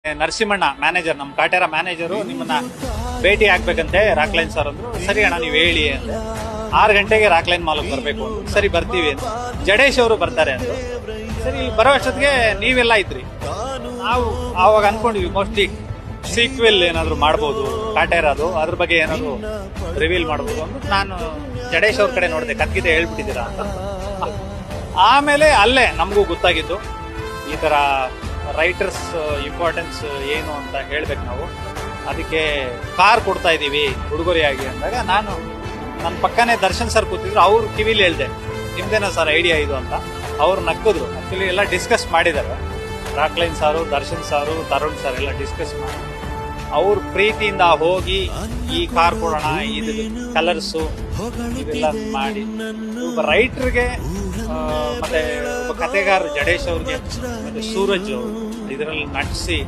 ನರಸಿಂಹಣ್ಣ manager, ನಮ್ಮ Kaatera manager ನಿಮ್ಮನ್ನ ಭೇಟಿ ಆಗ್ಬೇಕಂತೆ ರಾಕ್ಲೈನ್ ಸರ್ ಅಂದ್ರು. ಸರಿ ಅಣ್ಣ ನೀವು ಹೇಳಿ ಅಂತ. 6 ಗಂಟೆಗೆ ರಾಕ್ಲೈನ್ ಮಾಲ್ಗೆ ಬರಬೇಕು ಅಂದ್ರು. ಸರಿ ಬರ್ತೀವಿ ಅಂತ. ಜಡೇಶ್ ಅವರು ಬರ್ತಾರೆ ಅಂದ್ರು. ಸರಿ ಬರೋ ಅಷ್ಟೊತ್ತಿಗೆ ನೀವೆಲ್ಲ ಇದ್ರಿ. ನಾವು ಆವಾಗ ಅನ್ಕೊಂಡಿದ್ವಿ ಮೋಸ್ಟ್ಲಿ ಸೀಕ್ವೆಲ್ ಏನಾದ್ರು ಮಾಡ್ಬೋದು ಕಾಟೇರದು, ಅದ್ರ ಬಗ್ಗೆ ಏನಾದ್ರು ರಿವೀಲ್ ಮಾಡ್ಬೋದು ಅಂತ. ನಾನು ಜಡೇಶ್ ಅವ್ರ ಕಡೆ ನೋಡಿದೆ, ಕತ್ಗಿದೆ ಹೇಳ್ಬಿಟ್ಟಿದ್ದೀರಾ ಅಂತ. ಆಮೇಲೆ ಅಲ್ಲೇ ನಮಗೂ ಗೊತ್ತಾಗಿದ್ದು ಈ ಥರ ರೈಟರ್ಸ್ ಇಂಪಾರ್ಟೆನ್ಸ್ ಏನು ಅಂತ ಹೇಳ್ಬೇಕು ನಾವು. ಅದಕ್ಕೆ ಕಾರ್ ಕೊಡ್ತಾ ಇದ್ದೀವಿ ಉಡುಗೊರೆಯಾಗಿ ಅಂದಾಗ ನಾನು ನನ್ನ ಪಕ್ಕನೇ ದರ್ಶನ್ ಸರ್ ಕೂತಿದ್ರು. ಅವ್ರು ಕಿವಿಲಿ ಹೇಳ್ದೆ ನಿಮ್ದೇನೋ ಸರ್ ಐಡಿಯಾ ಇದು ಅಂತ. ಅವ್ರು ನಕ್ಕಿದ್ರು. ಆಕ್ಚುಲಿ ಎಲ್ಲ ಡಿಸ್ಕಸ್ ಮಾಡಿದ್ದಾರೆ. ರಾಕ್ಲೈನ್ ಸಾರು, ದರ್ಶನ್ ಸಾರು, ತರುಣ್ ಸರ್ ಎಲ್ಲ ಡಿಸ್ಕಸ್ ಮಾಡಿ ಅವ್ರ ಪ್ರೀತಿಯಿಂದ ಹೋಗಿ ಈ ಕಾರ್ ಕೊಡೋಣ, ಇದು ಕಲರ್ಸು ಇದೆಲ್ಲ ಮಾಡಿ ಒಬ್ಬ ರೈಟರ್ಗೆ ಮತ್ತೆ ಒಬ್ಬ ಕತೆಗಾರ ಜಡೇಶ್ ಅವ್ರಿಗೆ ಮತ್ತೆ ಸೂರಜ್ ಇದರಲ್ಲಿ ನಟಿಸಿ